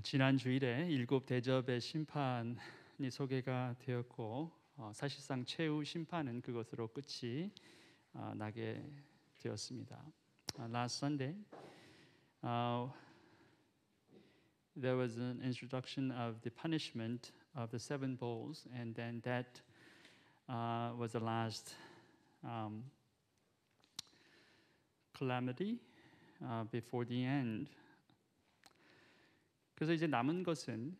지난 주일에 일곱 대접의 심판이 소개가 되었고 사실상 최후 심판은 그것으로 끝이 나게 되었습니다. Last Sunday, there was an introduction of the punishment of the seven bowls, and then that was the last calamity before the end. 그래서 이제 남은 것은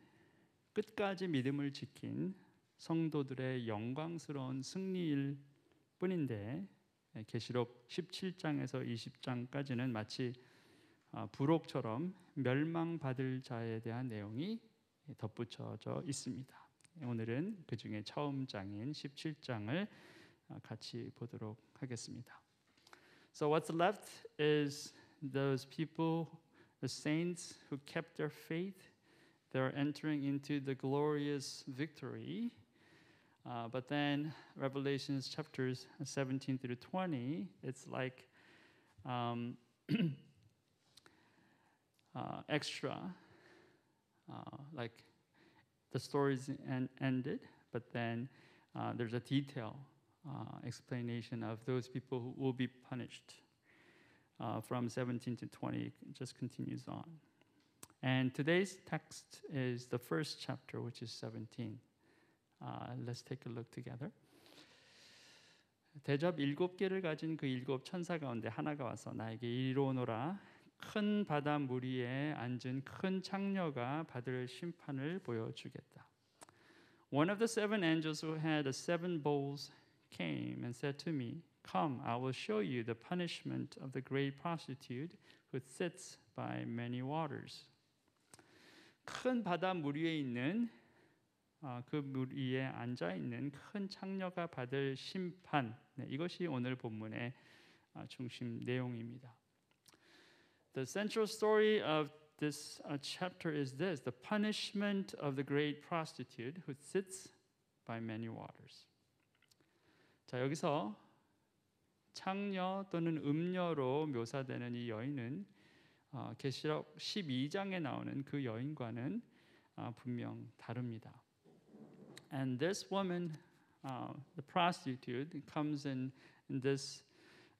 끝까지 믿음을 지킨 성도들의 영광스러운 승리일 뿐인데 계시록 17장에서 20장까지는 마치 부록처럼 멸망받을 자에 대한 내용이 덧붙여져 있습니다. 오늘은 그 중에 처음 장인 17장을 같이 보도록 하겠습니다. So what's left is those people, the saints who kept their faith. They're entering into the glorious victory. But then Revelations chapters 17 through 20, it's like extra, like the story's ended, but then there's a detail explanation of those people who will be punished. From 17 to 20, it just continues on. And today's text is the first chapter, which is 17. Let's take a look together. 대접 7개를 가진 그 7 천사 가운데 하나가 와서 나에게 이르노라. 큰 바다 물 위에 앉은 큰 창녀가 받을 심판을 보여주겠다. One of the 7 angels who had the 7 bowls came and said to me, Come, I will show you the punishment of the great prostitute who sits by many waters. 큰 바다 물 위에 있는 그 물 위에 앉아 있는 큰 창녀가 받을 심판. 이것이 오늘 본문의 중심 내용입니다. The central story of this chapter is this: the punishment of the great prostitute who sits by many waters. 자, 여기서 창녀 또는 음녀로 묘사되는 이 여인은 계시록 12장에 나오는 그 여인과는 분명 다릅니다. And this woman, the prostitute, comes in this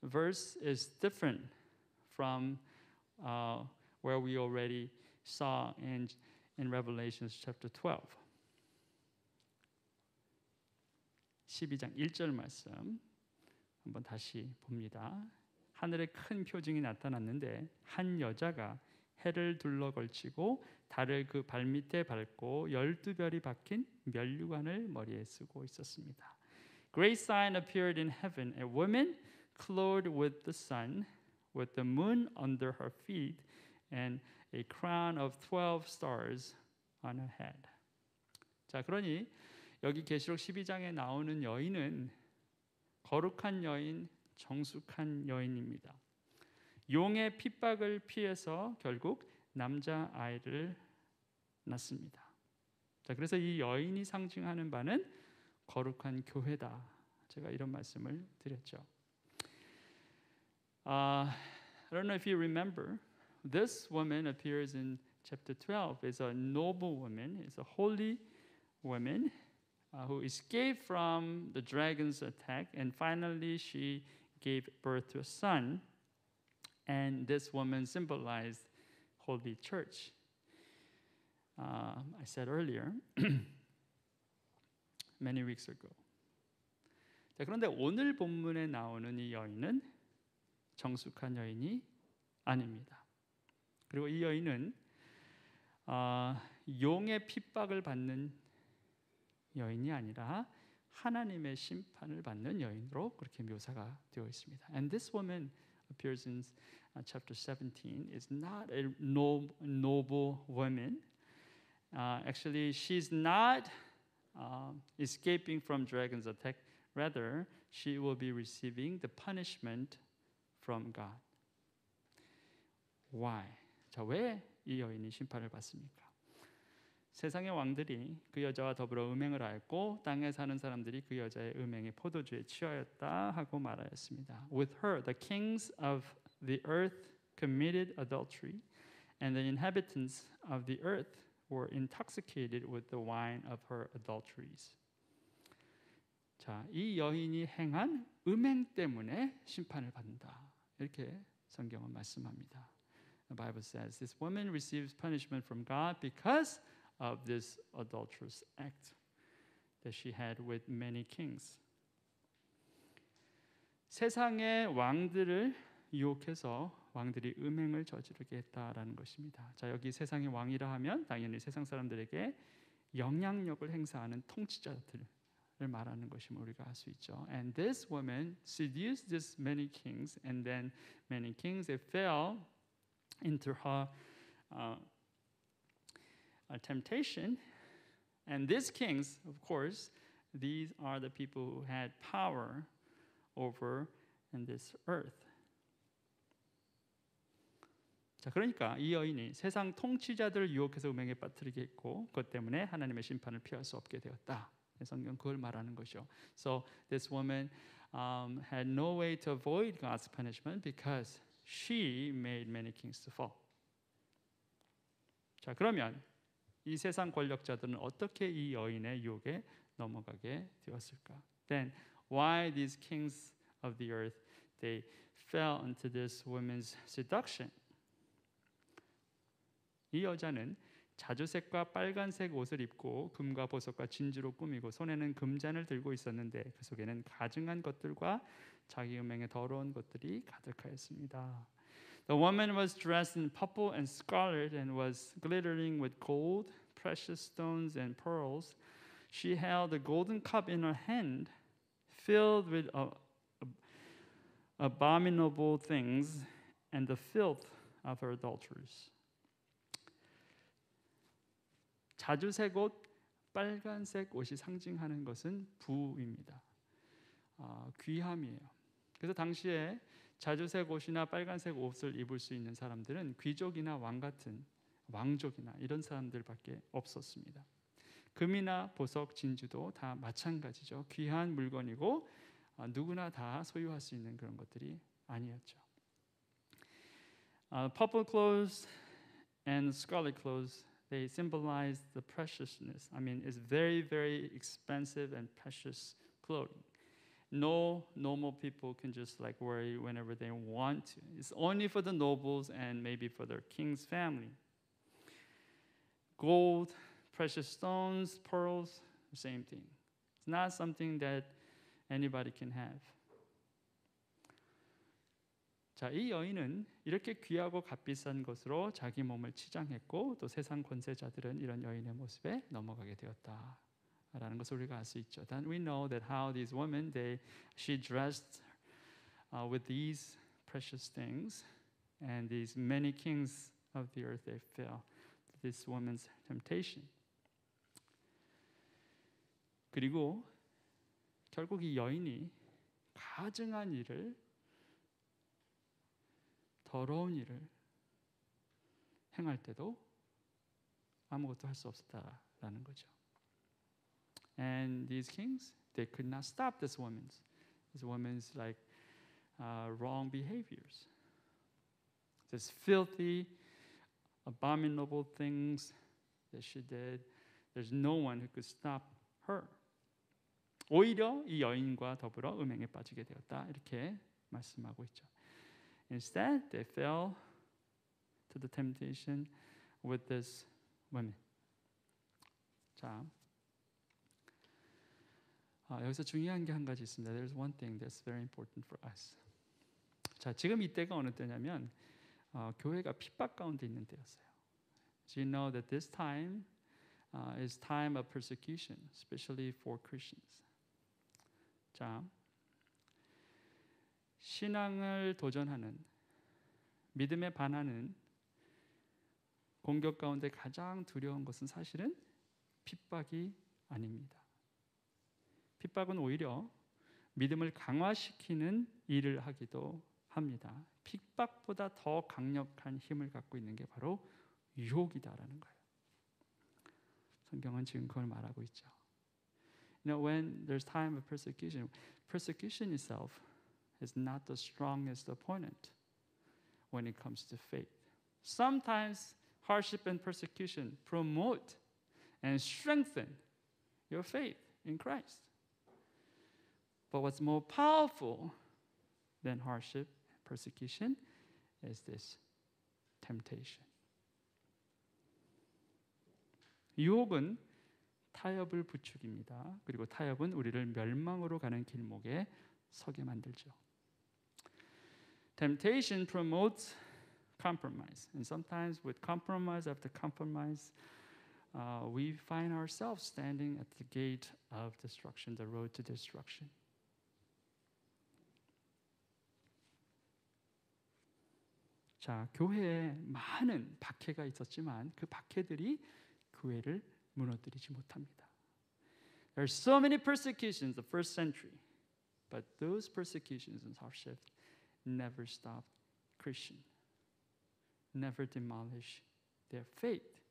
verse is different from where we already saw in Revelation chapter 12. 12장 1절 말씀 한번 다시 봅니다. 하늘에 큰 표징이 나타났는데 한 여자가 해를 둘러 걸치고 달을 그 발밑에 밟고 12별이 박힌 면류관을 머리에 쓰고 있었습니다. Great sign appeared in heaven, a woman clothed with the sun, with the moon under her feet, and a crown of 12 stars on her head. 자, 그러니 여기 계시록 12장에 나오는 여인은 거룩한 여인, 정숙한 여인입니다. 용의 핍박을 피해서 결국 남자 아이를 낳습니다. 자, 그래서 이 여인이 상징하는 바는 거룩한 교회다. 제가 이런 말씀을 드렸죠. I don't know if you remember, this woman appears in chapter 12. Is a noble woman, is a holy woman who escaped from the dragon's attack, and finally she gave birth to a son. And this woman symbolized Holy Church. I said earlier, many weeks ago. 자, 그런데 오늘 본문에 나오는 이 여인은 정숙한 여인이 아닙니다. 그리고 이 여인은 용의 핍박을 받는 여인이 아니라 하나님의 심판을 받는 여인으로 그렇게 묘사가 되어 있습니다. And this woman appears in chapter 17 is not a noble woman. Actually, she's not escaping from dragon's attack. Rather, she will be receiving the punishment from God. Why? 자, 왜 이 여인이 심판을 받습니까? 세상의 왕들이 그 여자와 더불어 음행을 하였고 땅에 사는 사람들이 그 여자의 음행에 포도주에 취하였다 하고 말하였습니다. With her, the kings of the earth committed adultery, and the inhabitants of the earth were intoxicated with the wine of her adulteries. 자, 이 여인이 행한 음행 때문에 심판을 받는다. 이렇게 성경은 말씀합니다. The Bible says this woman receives punishment from God because of this adulterous act that she had with many kings. 세상의 왕들을 유혹해서 왕들이 음행을 저지르게 했다라는 것입니다. 자, 여기 세상의 왕이라 하면 당연히 세상 사람들에게 영향력을 행사하는 통치자들을 말하는 것임을 우리가 알 수 있죠. And this woman seduced these many kings, and then many kings they fell into her temptation. And these kings, of course, these are the people who had power over in this earth. 자, 그러니까 이 여인이 세상 통치자들을 유혹해서 음행에 빠뜨리게 했고 그것 때문에 하나님의 심판을 피할 수 없게 되었다. 성경 그걸 말하는 것이죠. So this woman had no way to avoid God's punishment because she made many kings to fall. 자, 그러면 이 세상 권력자들은 어떻게 이 여인의 유혹에 넘어가게 되었을까? Then why these kings of the earth they fell into this woman's seduction? 이 여자는 자주색과 빨간색 옷을 입고 금과 보석과 진주로 꾸미고 손에는 금잔을 들고 있었는데 그 속에는 가증한 것들과 자기 음행의 더러운 것들이 가득하였습니다. The woman was dressed in purple and scarlet and was glittering with gold, precious stones and pearls. She held a golden cup in her hand filled with abominable things and the filth of her adulterers. 자주색 옷, 빨간색 옷이 상징하는 것은 부입니다. 귀함이에요. 그래서 당시에 자주색 옷이나 빨간색 옷을 입을 수 있는 사람들은 귀족이나 왕 같은 왕족이나 이런 사람들밖에 없었습니다. 금이나 보석, 진주도 다 마찬가지죠. 귀한 물건이고 누구나 다 소유할 수 있는 그런 것들이 아니었죠. Purple clothes and scarlet clothes they symbolize the preciousness. I mean, it's very, very expensive and precious clothing. No normal people can just like wear it whenever they want to. It's only for the nobles and maybe for their king's family. Gold, precious stones, pearls, same thing. It's not something that anybody can have. 자, 이 여인은 이렇게 귀하고 값비싼 것으로 자기 몸을 치장했고 또 세상 권세자들은 이런 여인의 모습에 넘어가게 되었다라는 것을 우리가 알 수 있죠. Then we know that how these women she dressed with these precious things, and these many kings of the earth they fell to this woman's temptation. 그리고 결국 이 여인이 가증한 일을 더러운 일을 행할 때도 아무것도 할 수 없었다라는 거죠. And these kings, they could not stop this woman's like wrong behaviors. This filthy, abominable things that she did. There's no one who could stop her. 오히려 이 여인과 더불어 음행에 빠지게 되었다. 이렇게 말씀하고 있죠. Instead, they fell to the temptation with this woman. 자, 여기서 중요한 게 한 가지 있습니다. There's one thing that's very important for us. 자, 지금 이때가 어느 때냐면 교회가 핍박 가운데 있는 때였어요. So you know that this time is time of persecution, especially for Christians. 자, 신앙을 도전하는 믿음에 반하는 공격 가운데 가장 두려운 것은 사실은 핍박이 아닙니다. 핍박은 오히려 믿음을 강화시키는 일을 하기도 합니다. 핍박보다 더 강력한 힘을 갖고 있는 게 바로 유혹이다라는 거예요. 성경은 지금 그걸 말하고 있죠. You know, when there's time of persecution itself is not the strongest opponent when it comes to faith. Sometimes hardship and persecution promote and strengthen your faith in Christ. But what's more powerful than hardship, persecution is this temptation. 유혹은 타협을 부추깁니다. 그리고 타협은 우리를 멸망으로 가는 길목에 서게 만들죠. Temptation promotes compromise, and sometimes with compromise after compromise, we find ourselves standing at the gate of destruction, the road to destruction. 자, 교회에 많은 박해가 있었지만 그 박해들이 교회를 무너뜨리지 못합니다. There are so many persecutions in the first century, but those persecutions and hardships never stopped Christians, never demolish their faith.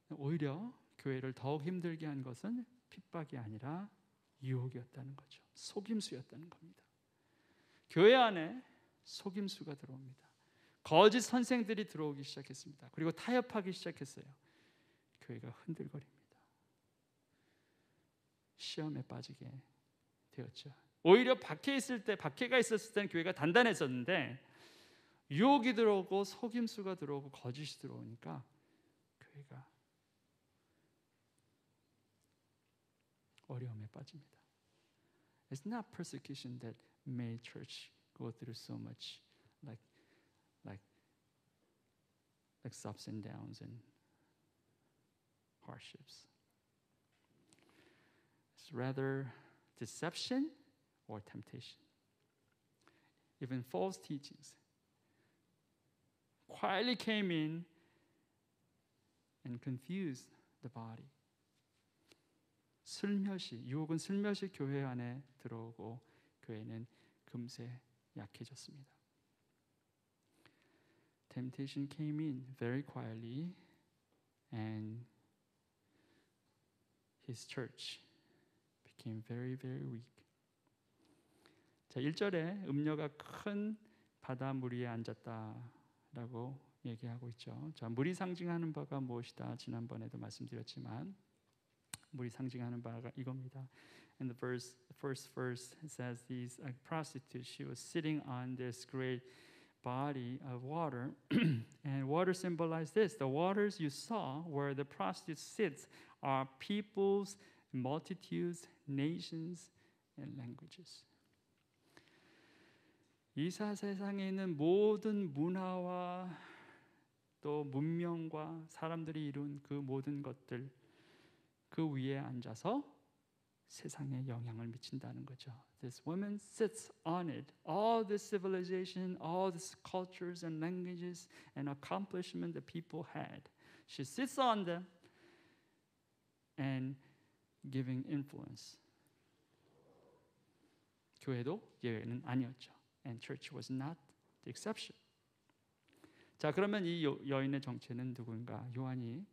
오히려 교회를 더욱 힘들게 한 것은 핍박이 아니라 유혹이었다는 거죠. 속임수였다는 겁니다. 교회 안에 속임수가 들어옵니다. 거짓 선생들이 들어오기 시작했습니다. 그리고 타협하기 시작했어요. 교회가 흔들거립니다. 시험에 빠지게 되었죠. 오히려 박해가 있었을 때는 교회가 단단했었는데 유혹이 들어오고 속임수가 들어오고 거짓이 들어오니까 교회가 어려움에 빠집니다. It's not persecution that made church go through so much like ups and downs and hardships. It's rather deception or temptation. Even false teachings quietly came in and confused the body. 유혹은 슬며시 교회 안에 들어오고 교회는 금세 약해졌습니다. Temptation came in very quietly and his church became very, very weak. 자, 1절에 음녀가 큰 바다 물 위에 앉았다라고 얘기하고 있죠. 자, 물이 상징하는 바가 무엇이다? 지난번에도 말씀드렸지만 물이 상징하는 바가 이겁니다. In the first verse it says these a prostitute, she was sitting on this great body of water and water symbolized this. The waters you saw where the prostitute sits are peoples, multitudes, nations and languages. 이 세상에 있는 모든 문화와 또 문명과 사람들이 이룬 그 모든 것들 그 위에 앉아서 세상에 영향을 미친다는 거죠. This woman sits on it. All this civilization, all these cultures and languages and accomplishment that people had. She sits on them and giving influence. 교회도 예외는 아니었죠. And church was not the exception. 자, 그러면 이 여인의 정체는 누구인가? 요한이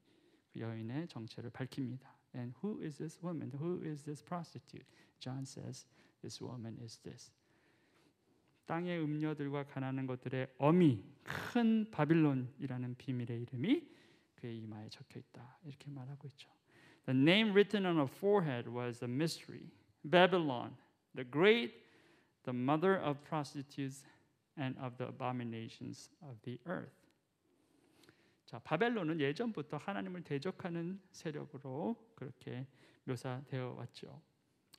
그 여인의 정체를 밝힙니다. And who is this woman? Who is this prostitute? John says, this woman is this. 땅의 음녀들과 가난한 것들의 어미, 큰 바빌론이라는 비밀의 이름이 그의 이마에 적혀 있다. 이렇게 말하고 있죠. The name written on her forehead was a mystery. Babylon, the great, the mother of prostitutes and of the abominations of the earth. 자, 바벨론은 예전부터 하나님을 대적하는 세력으로 그렇게 묘사되어 왔죠.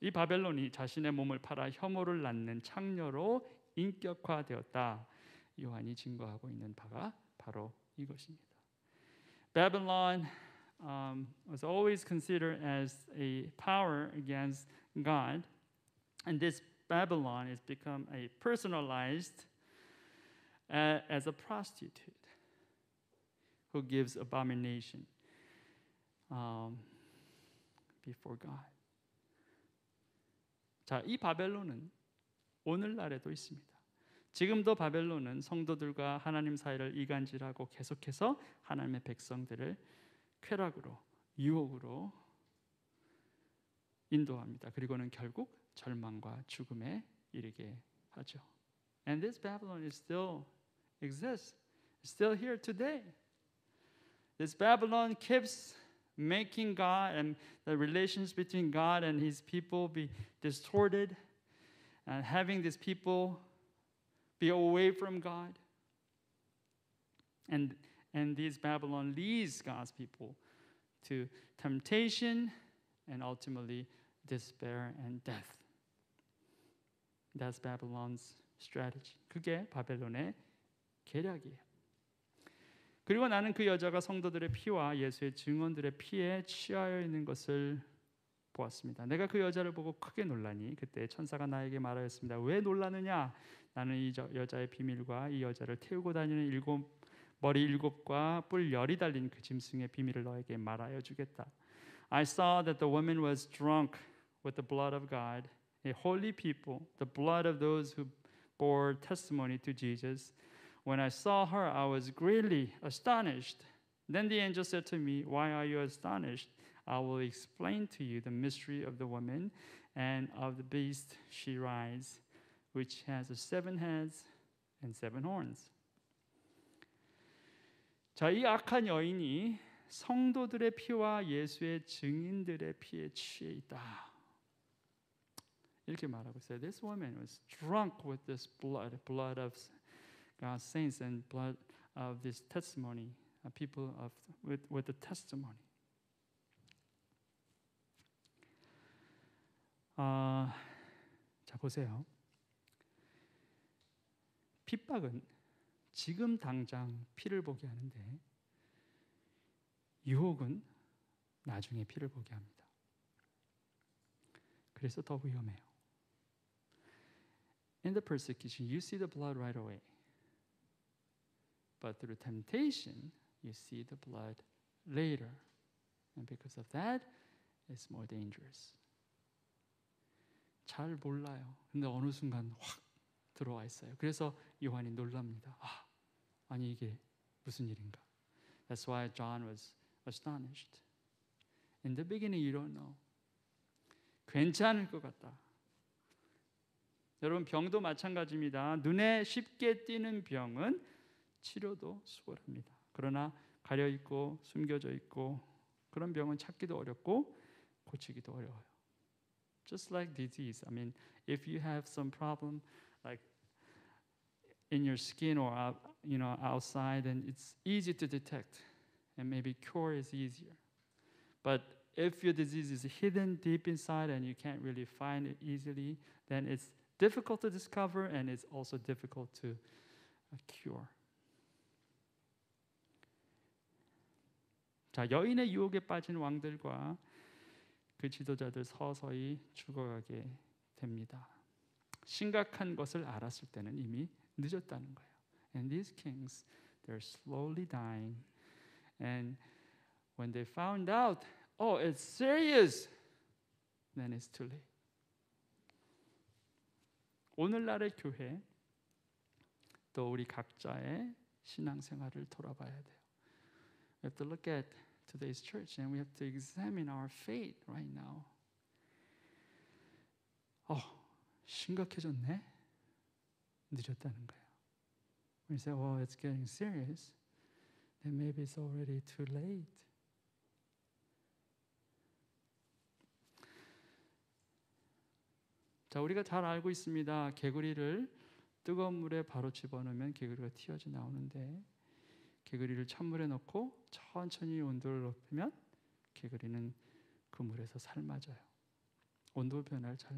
이 바벨론이 자신의 몸을 팔아 혐오를 낳는 창녀로 인격화되었다. 요한이 증거하고 있는 바가 바로 이것입니다. Babylon was always considered as a power against God, and this Babylon has become a personalized as a prostitute who gives abomination before God. 자, 이 바벨론은 오늘날에도 있습니다. 지금도 바벨론은 성도들과 하나님 사이를 이간질하고 계속해서 하나님의 백성들을 쾌락으로, 유혹으로 인도합니다. 그리고는 결국 절망과 죽음에 이르게 하죠. And this Babylon is still exists, still here today. This Babylon keeps making God and the relations between God and his people be distorted, and having these people be away from God. And this Babylon leads God's people to temptation and ultimately despair and death. That's Babylon's strategy. 그게 바벨론의 계략이에요. 그리고 나는 그 여자가 성도들의 피와 예수의 증언들의 피에 취하여 있는 것을 보았습니다. 내가 그 여자를 보고 크게 놀라니 그때 천사가 나에게 말하였습니다. 왜 놀라느냐? 나는 이 여자의 비밀과 이 여자를 태우고 다니는 머리 7과 뿔 10이 달린 그 짐승의 비밀을 너에게 말하여 주겠다. I saw that the woman was drunk with the blood of God, a holy people, the blood of those who bore testimony to Jesus. When I saw her, I was greatly astonished. Then the angel said to me, Why are you astonished? I will explain to you the mystery of the woman and of the beast she rides, which has 7 heads and 7 horns. 자, 이 악한 여인이 성도들의 피와 예수의 증인들의 피에 취해 있다. 이렇게 말하고 있어요. This woman was drunk with this blood of God's saints and blood of this testimony, people with the testimony. 자, 보세요. 핍박은 지금 당장 피를 보게 하는데 유혹은 나중에 피를 보게 합니다. 그래서 더 위험해요. In the persecution, you see the blood right away. But through temptation, you see the blood later. And because of that, it's more dangerous. 잘 몰라요. 근데 어느 순간 확 들어와 있어요. 그래서 요한이 놀랍니다. 아니 이게 무슨 일인가? That's why John was astonished. In the beginning, you don't know. 괜찮을 것 같다. 여러분 병도 마찬가지입니다. 눈에 쉽게 띄는 병은 치료도 수월합니다. 그러나 가려 있고 숨겨져 있고 그런 병은 찾기도 어렵고 고치기도 어려워요. Just like disease. I mean, if you have some problem like in your skin or outside, then it's easy to detect, and maybe cure is easier. But if your disease is hidden deep inside and you can't really find it easily, then it's difficult to discover and it's also difficult to cure. 자, 여인의 유혹에 빠진 왕들과 그 지도자들 서서히 죽어가게 됩니다. 심각한 것을 알았을 때는 이미 늦었다는 거예요. And these kings, they're slowly dying. And when they found out, oh, it's serious, then it's too late. 오늘날의 교회, 또 우리 각자의 신앙생활을 돌아봐야 돼요. We have to look at today's church and we have to examine our faith right now. 심각해졌네? 늦었다는 거예요. When you say, well, it's getting serious, then maybe it's already too late. 자, 우리가 잘 알고 있습니다. 개구리를 뜨거운 물에 바로 집어넣으면 개구리가 튀어져 나오는데 개구리를 찬물에 넣고 천천히 온도를 높이면 개구리는 그 물에서 삶아져요. 온도 변화를 잘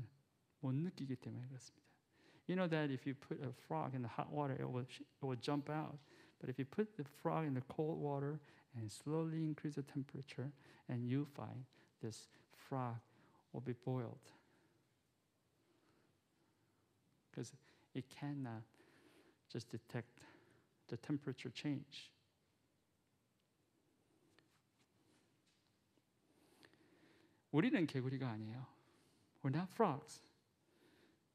못 느끼기 때문에 그렇습니다. You know that if you put a frog in the hot water, it will jump out. But if you put the frog in the cold water and slowly increase the temperature, and you find this frog will be boiled. Because it cannot just detect the temperature change. 우리는 개구리가 아니에요. We're not frogs.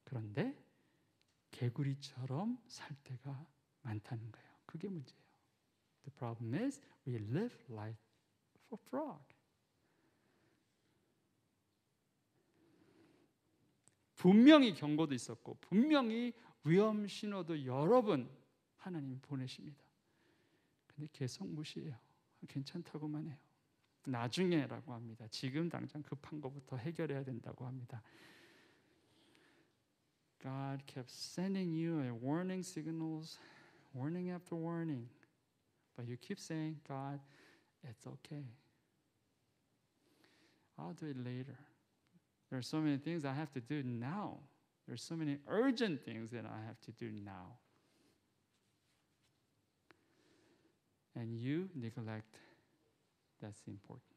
그런데 개구리처럼 살 때가 많다는 거예요. 그게 문제예요. The problem is we live like a frog. 분명히 경고도 있었고 분명히 위험 신호도 여러 번 하나님이 보내십니다. 근데 계속 무시해요. 괜찮다고만 해요. 나중에라고 합니다. 지금 당장 급한 것부터 해결해야 된다고 합니다. God kept sending you a warning signals, warning after warning. But you keep saying, God, it's okay. I'll do it later. There are so many things I have to do now. There are so many urgent things that I have to do now. And you neglect that's important.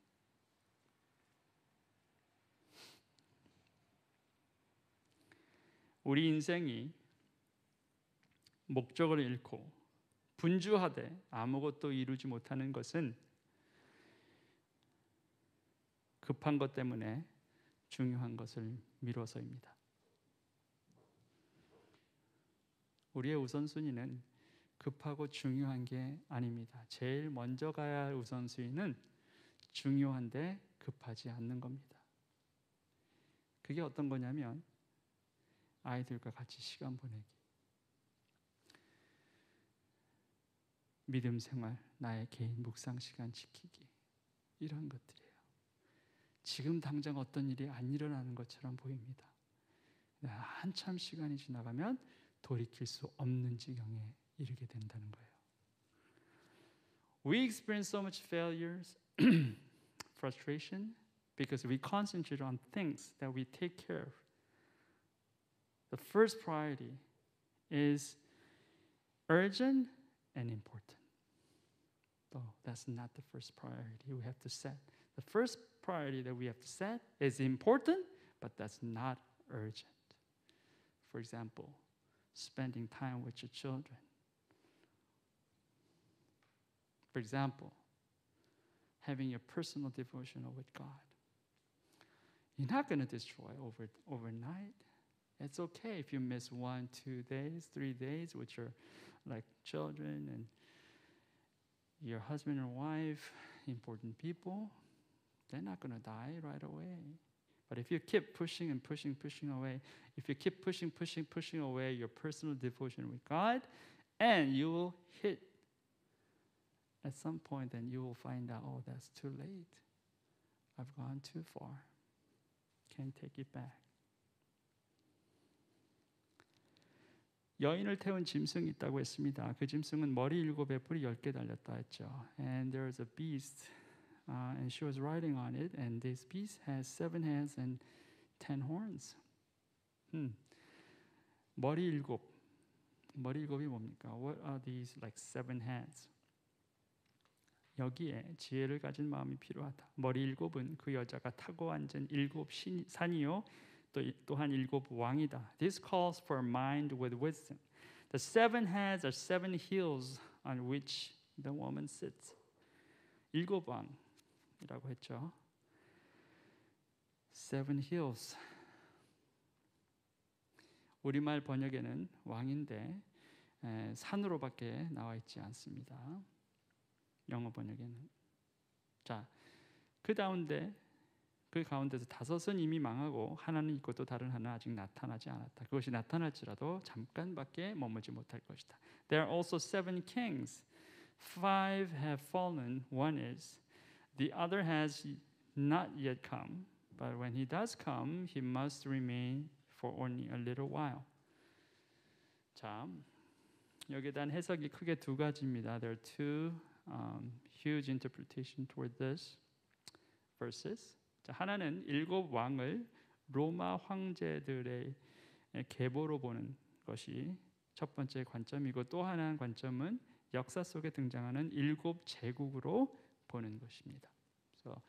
우리 인생이 목적을 잃고 분주하되 아무것도 이루지 못하는 것은 급한 것 때문에 중요한 것을 미뤄서입니다. 우리의 우선순위는 급하고 중요한 게 아닙니다. 제일 먼저 가야 할 우선순위는 중요한데 급하지 않는 겁니다. 그게 어떤 거냐면 아이들과 같이 시간 보내기, 믿음 생활, 나의 개인 묵상 시간 지키기, 이런 것들이에요. 지금 당장 어떤 일이 안 일어나는 것처럼 보입니다. 한참 시간이 지나가면 돌이킬 수 없는 지경에 이르게 된다는 거예요. We experience so much failures, frustration, because we concentrate on things that we take care of. The first priority is urgent and important. Though that's not the first priority we have to set. The first priority that we have to set is important, but that's not urgent. For example, spending time with your children. For example, having a personal devotional with God. You're not going to destroy overnight. It's okay if you miss 1, 2 days, 3 days with your children and your husband and wife, important people. They're not going to die right away. But if you keep pushing and pushing away, if you keep pushing away your personal devotion with God, and you will hit at some point, then you will find out, oh, that's too late. I've gone too far. Can't take it back. 여인을 태운 짐승이 있다고 했습니다. 그 짐승은 머리 7에 뿔이 10개 달렸다 했죠. And there is a beast, and she was riding on it, and this beast has 7 heads and 10 horns. 머리 7. 머리 7이 뭡니까? What are these 7 heads? 여기에 지혜를 가진 마음이 필요하다. 머리 7은 그 여자가 타고 앉은 7 산이요. 또한 7 왕이다. This calls for mind with wisdom. The 7 heads are 7 hills on which the woman sits. 7 왕이라고 했죠. 7 hills. 우리말 번역에는 왕인데 산으로밖에 나와 있지 않습니다. 영어 번역에는. 자, 그 가운데서 5은 이미 망하고 하나는 있고 또 다른 하나는 아직 나타나지 않았다. 그것이 나타날지라도 잠깐밖에 머물지 못할 것이다. There are also 7 kings. 5 have fallen. 1 is. The other has not yet come. But when he does come, he must remain for only a little while. 자, 여기에 대한 해석이 크게 2가지입니다. There are 2 huge interpretation toward this verses. 자, 하나는 7 왕을 로마 황제들의 계보로 보는 것이 첫 번째 관점이고, 또 하나의 관점은 역사 속에 등장하는 7 제국으로 보는 것입니다. So,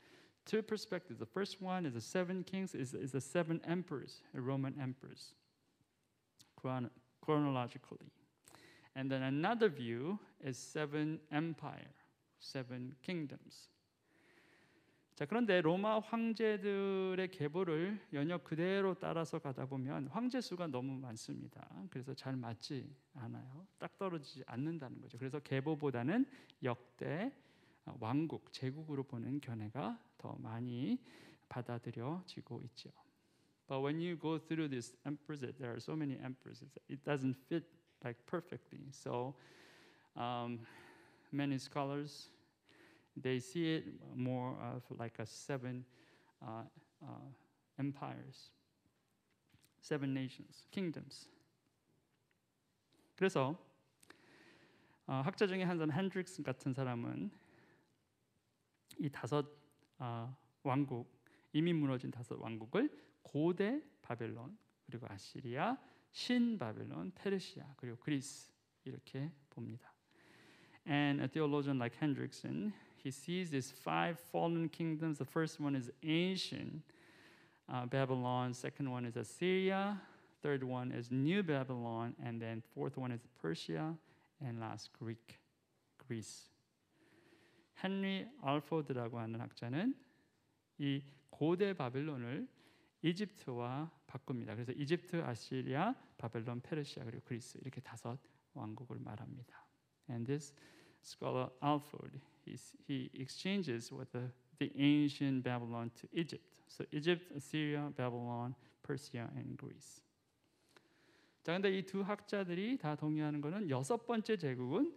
2 perspectives. The first one is the 7 kings, is the 7 emperors, Roman emperors, chronologically. And then another view is 7 empire, 7 kingdoms. 자, 그런데 로마 황제들의 계보를 연역 그대로 따라서 가다 보면 황제 수가 너무 많습니다. 그래서 잘 맞지 않아요. 딱 떨어지지 않는다는 거죠. 그래서 계보보다는 역대 왕국, 제국으로 보는 견해가 더 많이 받아들여지고 있죠. But when you go through these emperors, there are so many emperors, it doesn't fit perfectly. So many scholars They see it more of like a seven empires, seven nations, kingdoms. 그래서 학자 중에 한 사람 핸드릭스 같은 사람은 이 다섯 왕국, 이미 무너진 다섯 왕국을 고대 바벨론, 그리고 아시리아, 신 바벨론, 페르시아, 그리고 그리스 이렇게 봅니다. And a theologian like Hendrickson, he sees these five fallen kingdoms. The first one is ancient Babylon, second one is Assyria, third one is New Babylon, and then fourth one is Persia, and last Greece. 헨리 알포드라고 하는 학자는 이 고대 바벨론을 이집트와 바꿉니다. 그래서 이집트, 아시리아, 바벨론, 페르시아 그리고 그리스 이렇게 다섯 왕국을 말합니다. And this scholar Alford, he exchanges with the ancient Babylon to Egypt. So Egypt, Assyria, Babylon, Persia, and Greece. 자, 근데 이 두 학자들이 다 동의하는 것은 여섯 번째 제국은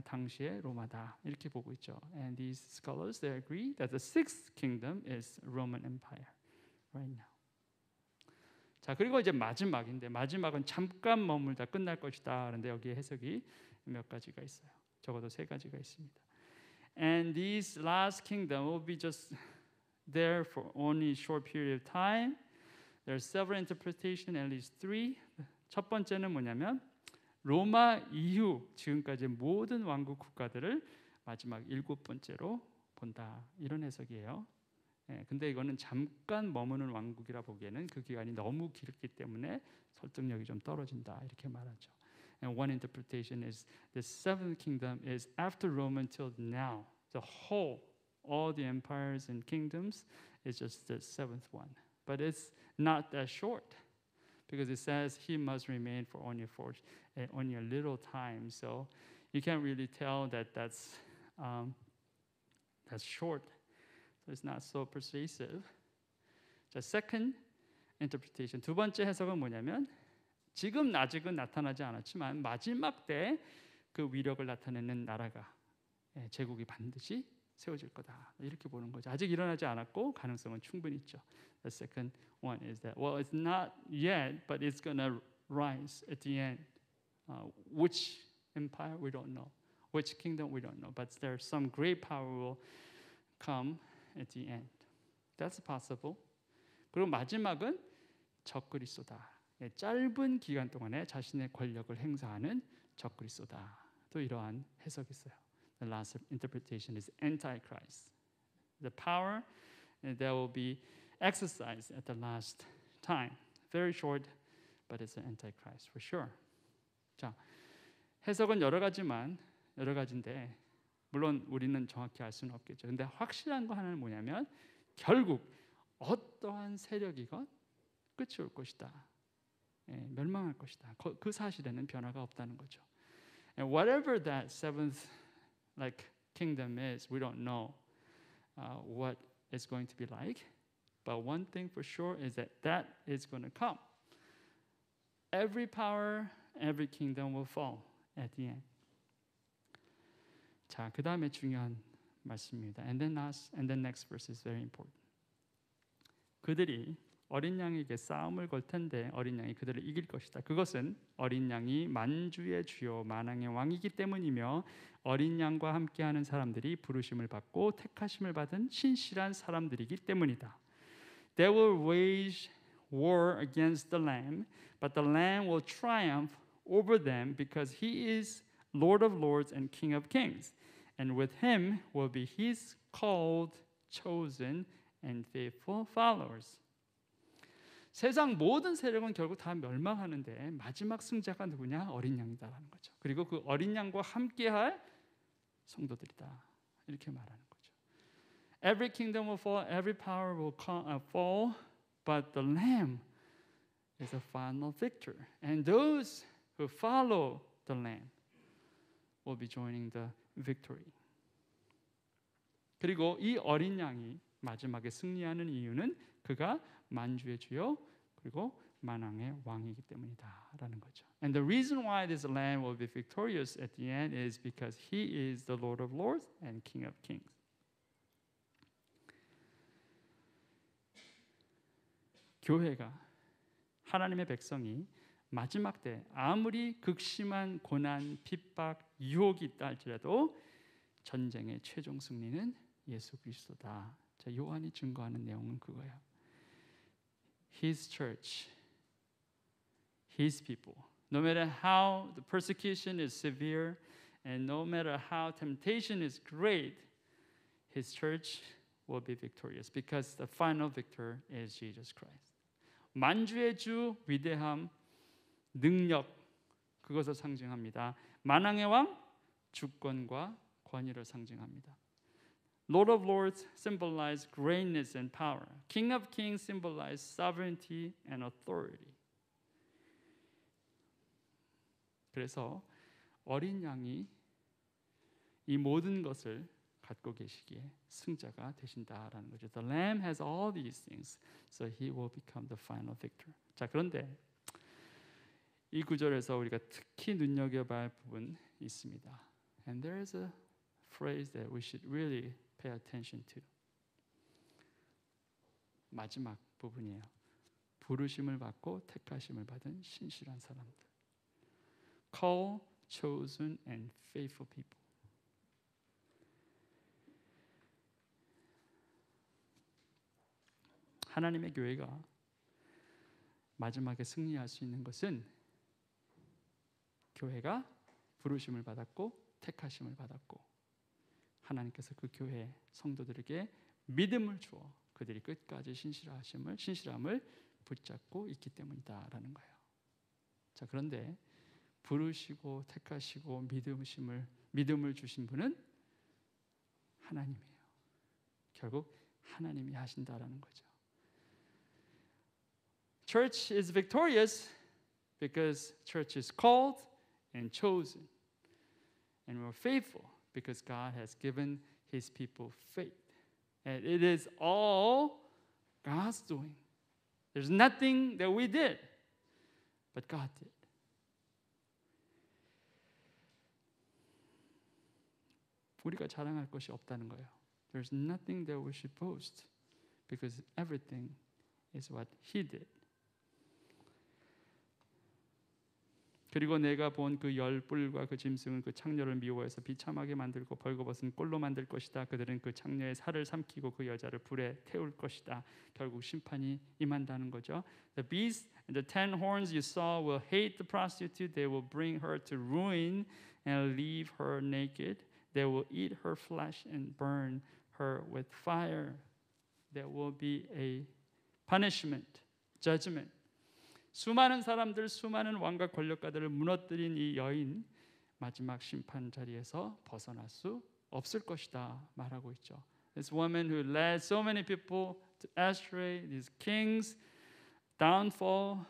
당시의 로마다 이렇게 보고 있죠. And these scholars they agree that the sixth kingdom is Roman Empire right now. 자, 그리고 이제 마지막인데 마지막은 잠깐 머물다 끝날 것이다. 그런데 여기에 해석이 몇 가지가 있어요. 적어도 세 가지가 있습니다. And this last kingdom will be just there for only a short period of time. There are several interpretations, at least three. 첫 번째는 뭐냐면 로마 이후 지금까지 모든 왕국 국가들을 마지막 일곱 번째로 본다. 이런 해석이에요. 근데 이거는 잠깐 머무는 왕국이라 보기에는 그 기간이 너무 길기 때문에 설득력이 좀 떨어진다. 이렇게 말하죠. And one interpretation is the seventh kingdom is after Rome until now. The whole, all the empires and kingdoms is just the seventh one. But it's not that short because it says he must remain for only a little time. So you can't really tell that that's short. So it's not so persuasive. The second interpretation, 두 번째 해석은 뭐냐면 지금 아직은 나타나지 않았지만 마지막 때 그 위력을 나타내는 나라가 제국이 반드시 세워질 거다. 이렇게 보는 거죠. 아직 일어나지 않았고 가능성은 충분히 있죠. The second one is that well, it's not yet, but it's gonna rise at the end. Which empire we don't know, which kingdom we don't know, but there's some great power will come at the end. That's possible. 그리고 마지막은 적그리스도다. 짧은 기간 동안에 자신의 권력을 행사하는 적그리스도다. 또 이러한 해석이 있어요. The last interpretation is Antichrist. The power that will be exercised at the last time. Very short, but it's an Antichrist for sure. 자, 해석은 여러 가지인데 물론 우리는 정확히 알 수는 없겠죠. 근데 확실한 거 하나는 뭐냐면 결국 어떠한 세력이건 끝이 올 것이다. 멸망할 것이다. 그 사실에는 변화가 없다는 거죠. And whatever that seventh kingdom is, we don't know what it's going to be like. But one thing for sure is that is going to come. Every power, every kingdom will fall at the end. 자, 그 다음에 중요한 말씀입니다. And then next verse is very important. 그들이 어린 양에게 싸움을 걸 텐데 어린 양이 그들을 이길 것이다. 그것은 어린 양이 만주의 주요 만왕의 왕이기 때문이며 어린 양과 함께하는 사람들이 부르심을 받고 택하심을 받은 신실한 사람들이기 때문이다. They will wage war against the Lamb, but the Lamb will triumph over them because he is Lord of lords and King of kings. And with him will be his called, chosen, and faithful followers. 세상 모든 세력은 결국 다 멸망하는데 마지막 승자가 누구냐? 어린 양이다라는 거죠. 그리고 그 어린 양과 함께할 성도들이다. 이렇게 말하는 거죠. Every kingdom will fall, every power will fall, but the Lamb is the final victor. And those who follow the Lamb will be joining the victory. 그리고 이 어린 양이 마지막에 승리하는 이유는 그가 만주의 주요 그리고 만왕의 왕이기 때문이다라는 거죠. And the reason why this lamb will be victorious at the end is because he is the Lord of lords and King of kings. 교회가 하나님의 백성이 마지막 때 아무리 극심한 고난, 핍박, 유혹이 있다 할지라도 전쟁의 최종 승리는 예수 그리스도다. 자, 요한이 증거하는 내용은 그거예요. His church, His people. No matter how the persecution is severe and no matter how temptation is great, His church will be victorious because the final victor is Jesus Christ. 만주의 주 위대함, 능력 그것을 상징합니다. 만왕의 왕 주권과 권위를 상징합니다. Lord of Lords symbolize greatness and power. King of Kings symbolize sovereignty and authority. 그래서 어린 양이 이 모든 것을 갖고 계시기에 승자가 되신다라는 거죠. The Lamb has all these things, so He will become the final victor. 자, 그런데 이 구절에서 우리가 특히 눈여겨봐야 할 부분이 있습니다. And there is a phrase that we should really pay attention to. 마지막 부분이에요. 부르심을 받고 택하심을 받은 신실한 사람들. Called, chosen, and faithful people. 하나님의 교회가 마지막에 승리할 수 있는 것은 교회가 부르심을 받았고 택하심을 받았고 하나님께서 그 교회 성도들에게 믿음을 주어 그들이 끝까지 신실함을 붙잡고 있기 때문이다라는 거예요. 자, 그런데 부르시고 택하시고 믿음을 주신 분은 하나님이에요. 결국 하나님이 하신다라는 거죠. Church is victorious because church is called and chosen. And we're faithful because God has given His people faith. And it is all God's doing. There's nothing that we did, but God did. 우리가 자랑할 것이 없다는 거예요. There's nothing that we should boast because everything is what He did. 그리고 내가 본 그 열뿔과 그 짐승은 그 창녀를 미워해서 비참하게 만들고 벌거벗은 꼴로 만들 것이다. 그들은 그 창녀의 살을 삼키고 그 여자를 불에 태울 것이다. 결국 심판이 임한다는 거죠. The beast and the 10 horns you saw will hate the prostitute. They will bring her to ruin and leave her naked. They will eat her flesh and burn her with fire. There will be a punishment, judgment. 수많은 사람들, 수많은 왕과 권력가들을 무너뜨린 이 여인 마지막 심판 자리에서 벗어날 수 없을 것이다 말하고 있죠. This woman who led so many people to astray, these kings, downfall,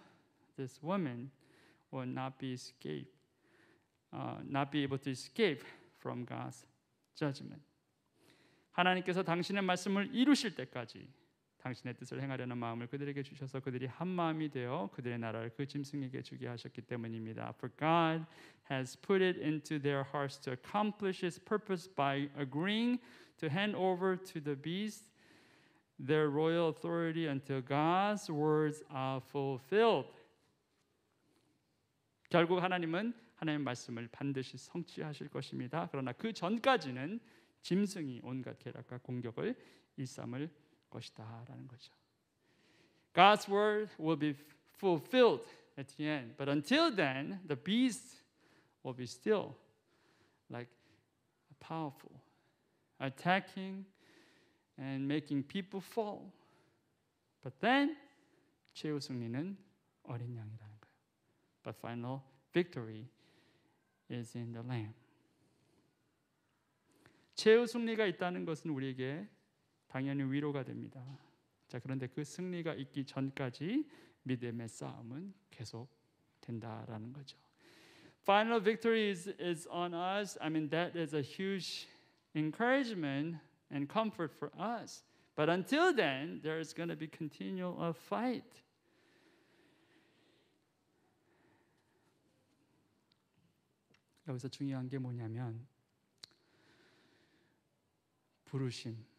this woman will not be able to escape from God's judgment. 하나님께서 당신의 말씀을 이루실 때까지 당신의 뜻을 행하려는 마음을 그들에게 주셔서 그들이 한 마음이 되어 그들의 나라를 그 짐승에게 주게 하셨기 때문입니다. For God has put it into their hearts to accomplish His purpose by agreeing to hand over to the beast their royal authority until God's words are fulfilled. 결국 하나님은 하나님의 말씀을 반드시 성취하실 것입니다. 그러나 그 전까지는 짐승이 온갖 계략과 공격을 일삼을 것이다라는 거죠. God's word will be fulfilled at the end, but until then, the beast will be still like powerful, attacking and making people fall. But then 최후 승리는 어린 양이라는 거예요. But final victory is in the Lamb. 최후 승리가 있다는 것은 우리에게 당연히 위로가 됩니다. 자, 그런데 그 승리가 있기 전까지 믿음의 싸움은 계속 된다라는 거죠. Final victory is on us. I mean, that is a huge encouragement and comfort for us. But until then, there is going to be continual fight. 여기서 중요한 게 뭐냐면 부르심,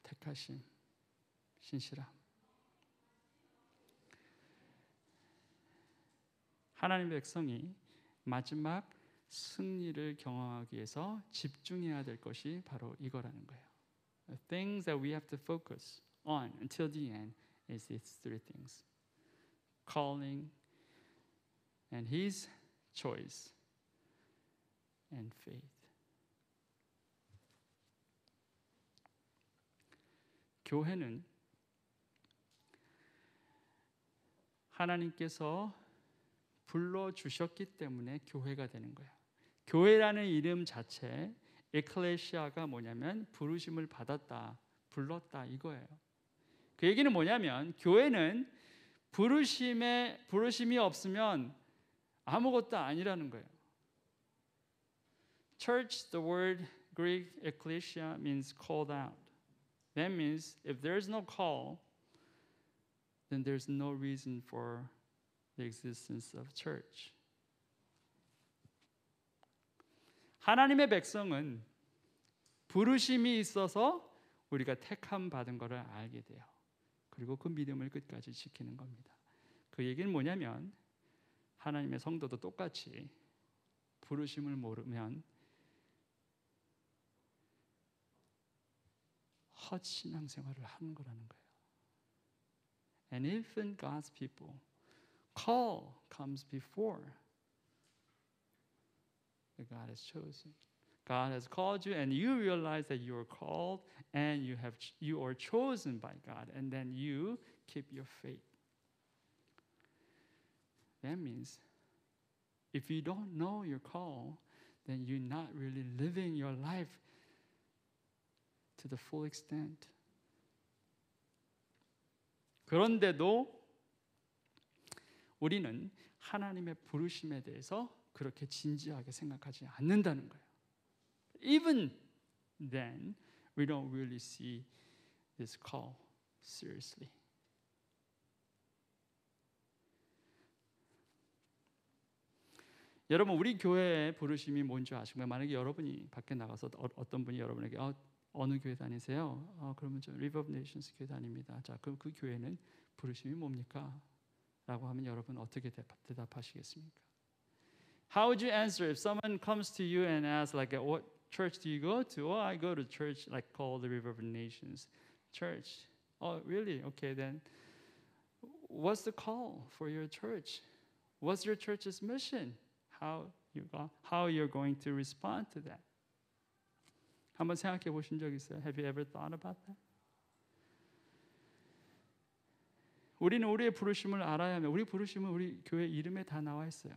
택하심, 신실함. 하나님의 백성이 마지막 승리를 경험하기 위해서 집중해야 될 것이 바로 이거라는 거예요. The things that we have to focus on until the end is these three things. Calling and His choice and faith. 교회는 하나님께서 불러주셨기 때문에 교회가 되는 거예요. 교회라는 이름 자체, 에클레시아가 뭐냐면 부르심을 받았다, 불렀다 이거예요. 그 얘기는 뭐냐면 교회는 부르심이 없으면 아무것도 아니라는 거예요. Church, the word Greek ecclesia means called out. That means if there's no call, then there's no reason for the existence of church. 하나님의 백성은 부르심이 있어서 우리가 택함 받은 것을 알게 돼요. 그리고 그 믿음을 끝까지 지키는 겁니다. 그 얘기는 뭐냐면 하나님의 성도도 똑같이 부르심을 모르면 헛신앙생활을 하는 거라는 거예요. And even God's people, call comes before that God has chosen. God has called you and you realize that you are called and you are chosen by God and then you keep your faith. That means if you don't know your call, then you're not really living your life to the full extent. 그런데도 우리는 하나님의 부르심에 대해서 그렇게 진지하게 생각하지 않는다는 거예요. Even then, we don't really see this call seriously. 여러분, 우리 교회의 부르심이 뭔지 아시고요? 만약에 여러분이 밖에 나가서 어떤 분이 여러분에게 어느 교회 다니세요? 그러면 저 River of Nations 교회 다닙니다. 자, 그럼 그 교회는 부르심이 뭡니까? 라고 하면 여러분 어떻게 대답하시겠습니까? How would you answer if someone comes to you and asks like, what church do you go to? Oh, I go to church like called the River of Nations Church. Oh, really? Okay, then what's the call for your church? What's your church's mission? How you're going to respond to that? 한번 생각해 보신 적 있어요? Have you ever thought about that? 우리는 우리의 부르심을 알아야 하면 우리 부르심은 우리 교회 이름에 다 나와 있어요.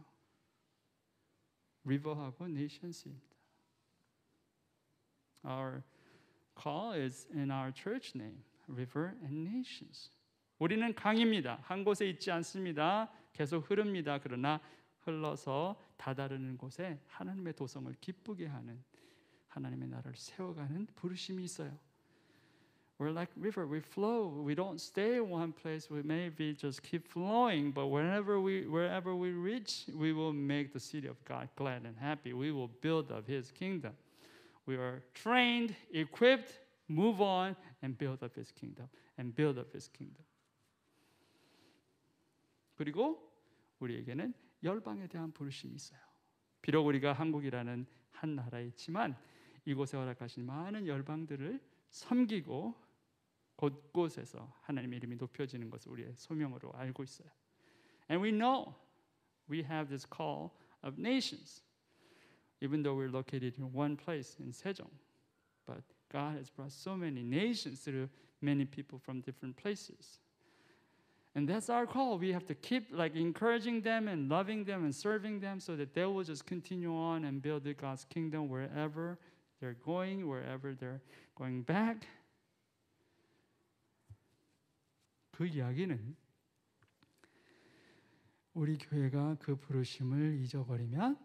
River하고 Nations입니다. Our call is in our church name, River and Nations. 우리는 강입니다. 한 곳에 있지 않습니다. 계속 흐릅니다. 그러나 흘러서 다다르는 곳에 하나님의 도성을 기쁘게 하는 하나님의 나라를 세워가는 부르심이 있어요. We're like river. We flow. We don't stay in one place. We maybe just keep flowing, but wherever we reach, we will make the city of God glad and happy. We will build up His kingdom. We are trained, equipped, move on, and build up His kingdom. And build up His kingdom. 그리고 우리에게는 열방에 대한 부르심이 있어요. 비록 우리가 한국이라는 한 나라에 있지만 이곳에 허락하신 많은 열방들을 섬기고 곳곳에서 하나님의 이름이 높여지는 것을 우리의 소명으로 알고 있어요. And we know we have this call of nations, even though we're located in one place in Sejong. But God has brought so many nations through many people from different places. And that's our call. We have to keep like encouraging them and loving them and serving them so that they will just continue on and build God's kingdom wherever they're going, wherever they're going back. 그 이야기는 우리 교회가 그 부르심을 잊어버리면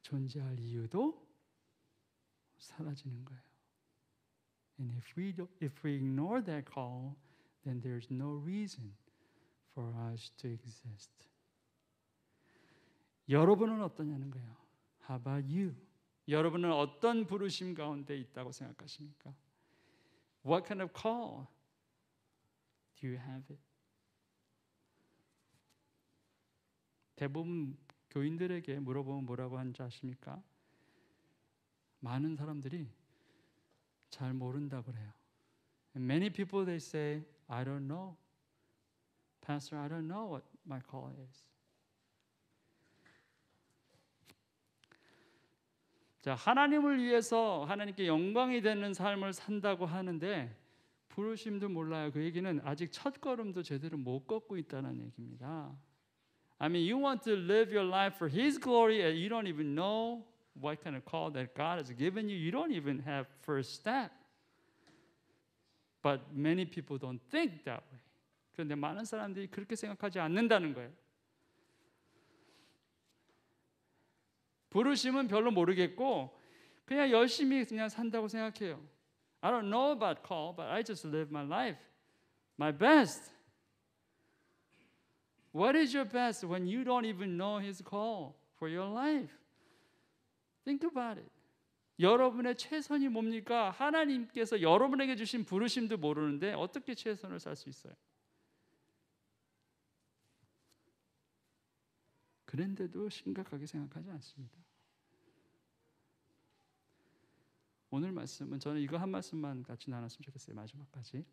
존재할 이유도 사라지는 거예요. And if we ignore that call, then there's no reason for us to exist. 여러분은 어떠냐는 거예요. How about you? 여러분은 어떤 부르심 가운데 있다고 생각하십니까? What kind of call do you have it? 대부분 교인들에게 물어보면 뭐라고 하는지 아십니까? 많은 사람들이 잘 모른다고 그래요. Many people they say, I don't know. Pastor, I don't know what my call is. 자, 하나님을 위해서 하나님께 영광이 되는 삶을 산다고 하는데 부르심도 몰라요. 그 얘기는 아직 첫 걸음도 제대로 못 걷고 있다는 얘기입니다. I mean, you want to live your life for His glory and you don't even know what kind of call that God has given you. You don't even have first step. But many people don't think that way. 그런데 많은 사람들이 그렇게 생각하지 않는다는 거예요. 부르심은 별로 모르겠고 그냥 열심히 그냥 산다고 생각해요. I don't know about call, but I just live my life, my best. What is your best when you don't even know His call for your life? Think about it. 여러분의 최선이 뭡니까? 하나님께서 여러분에게 주신 부르심도 모르는데 어떻게 최선을 살 수 있어요? 그런데도 심각하게 생각하지 않습니다. 오늘 말씀은 저는 이거 한 말씀만 같이 나눴으면 좋겠어요. 마지막까지.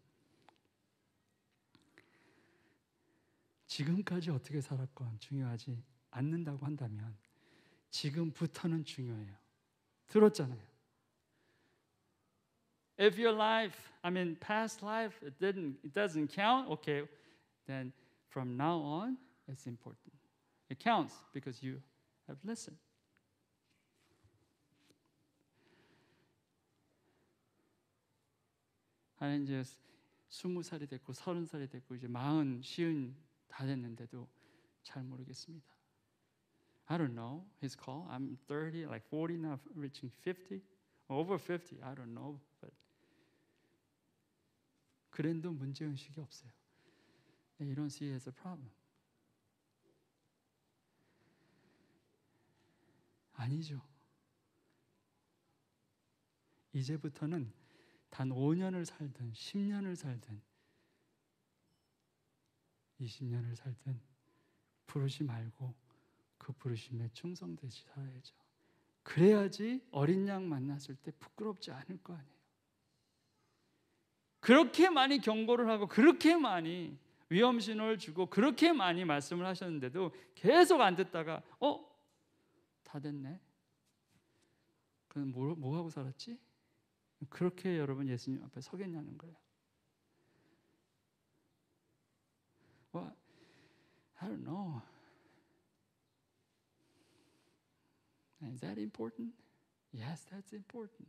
지금까지 어떻게 살았건 중요하지 않는다고 한다면 지금부터는 중요해요. 들었잖아요. If your life, I mean past life, it doesn't count, okay, then from now on, it's important. It counts because you have listened. 하나님 이제 20살이 됐고 30살이 됐고 이제 40, 50 다 됐는데도 잘 모르겠습니다. I don't know His call. I'm 30, like 40 now, reaching 50, over 50. I don't know, but 그래도 문제 의식이 없어요. You don't see it as a problem. 아니죠. 이제부터는 단 5년을 살든 10년을 살든 20년을 살든 부르심 알고 그 부르심에 충성되시 살아야죠. 그래야지 어린 양 만났을 때 부끄럽지 않을 거 아니에요. 그렇게 많이 경고를 하고 그렇게 많이 위험 신호를 주고 그렇게 많이 말씀을 하셨는데도 계속 안 듣다가 다 됐네. 그럼 뭐 하고 살았지? 그렇게 여러분 예수님 앞에 서겠냐는 거예요. Well, I don't know. Is that important? Yes, that's important.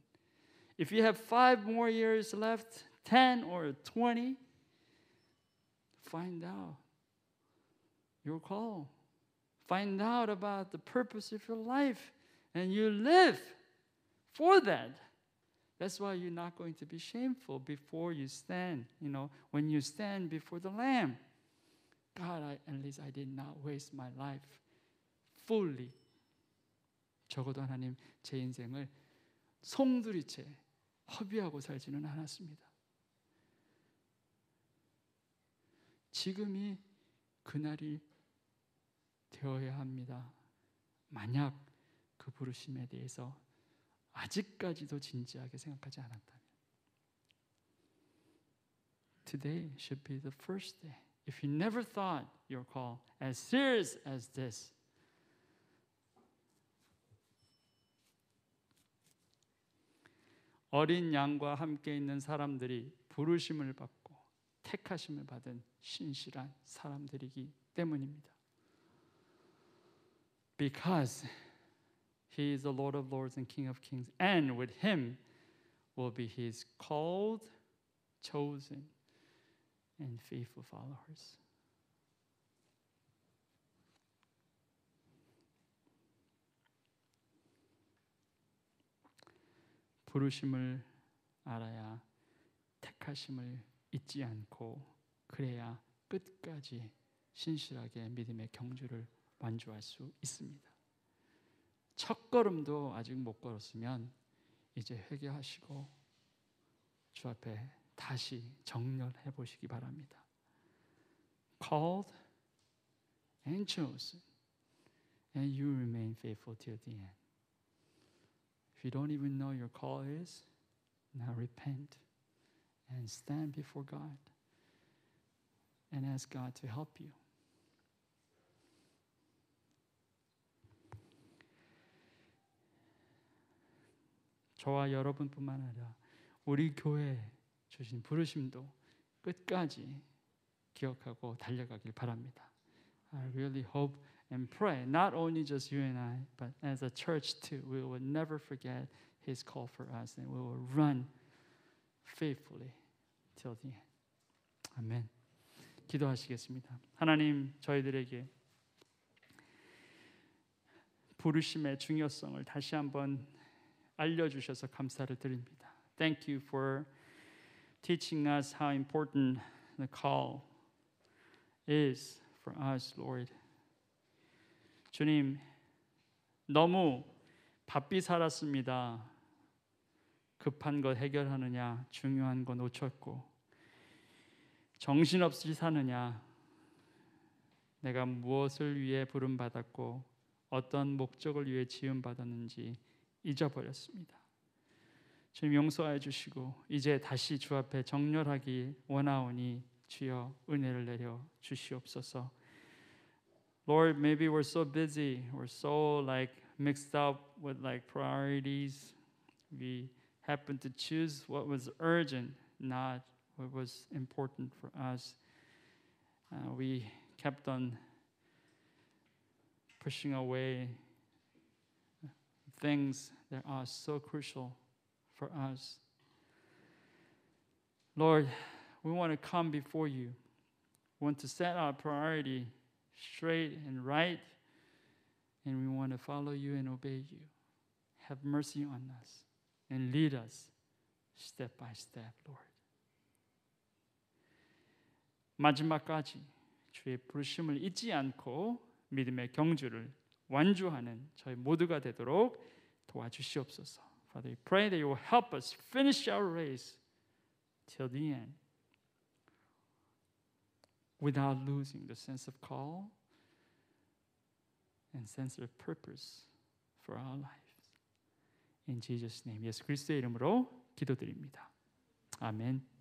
If you have 5 more years left, 10 or 20, find out your call. Find out about the purpose of your life and you live for that. That's why you're not going to be shameful before you stand, when you stand before the Lamb. God, at least I did not waste my life fully. 적어도 하나님 제 인생을 송두리째 허비하고 살지는 않았습니다. 지금이 그날이 되어야 합니다. 만약 그 부르심에 대해서 아직까지도 진지하게 생각하지 않았다면 Today should be the first day. If you never thought your call as serious as this, 어린 양과 함께 있는 사람들이 부르심을 받고 택하심을 받은 신실한 사람들이기 때문입니다. Because He is the Lord of Lords and King of Kings, and with Him will be His called, chosen, and faithful followers. 부르심을 알아야 택하심을 잊지 않고 그래야 끝까지 신실하게 믿음의 경주를 완주할 수 있습니다. 첫 걸음도 아직 못 걸었으면 이제 회개하시고 주 앞에 다시 정렬해 보시기 바랍니다. Called and chosen. and you remain faithful till the end. If you don't even know your call is, now repent and stand before God and ask God to help you. 저와 여러분뿐만 아니라 우리 교회에 주신 부르심도 끝까지 기억하고 달려가길 바랍니다. I really hope and pray, not only just you and I, but as a church too, we will never forget His call for us, and we will run faithfully till the end. 아멘. 기도하시겠습니다. 하나님, 저희들에게 부르심의 중요성을 다시 한번 알려주셔서 감사를 드립니다. Thank you for teaching us how important the call is for us, Lord. 주님, 너무 바삐 살았습니다. 급한 것 해결하느냐, 중요한 거 놓쳤고, 정신없이 사느냐, 내가 무엇을 위해 부름받았고 어떤 목적을 위해 지음받았는지 잊어버렸습니다. 주님 용서해 주시고 이제 다시 주 앞에 정렬하기 원하오니 주여 은혜를 내려 주시옵소서. Lord, maybe we're so busy, we're so mixed up with priorities. We happen to choose what was urgent, not what was important for us. We kept on pushing away things that are so crucial for us. Lord, we want to come before you. We want to set our priority straight and right, and we want to follow you and obey you. Have mercy on us and lead us step by step, Lord. 마지막까지 주의 부르심을 잊지 않고 믿음의 경주를 완주하는 저희 모두가 되도록 도와주시옵소서. Father, we pray that you will help us finish our race till the end without losing the sense of call and sense of purpose for our lives. In Jesus' name, 예수 그리스도의 이름으로 기도드립니다. 아멘.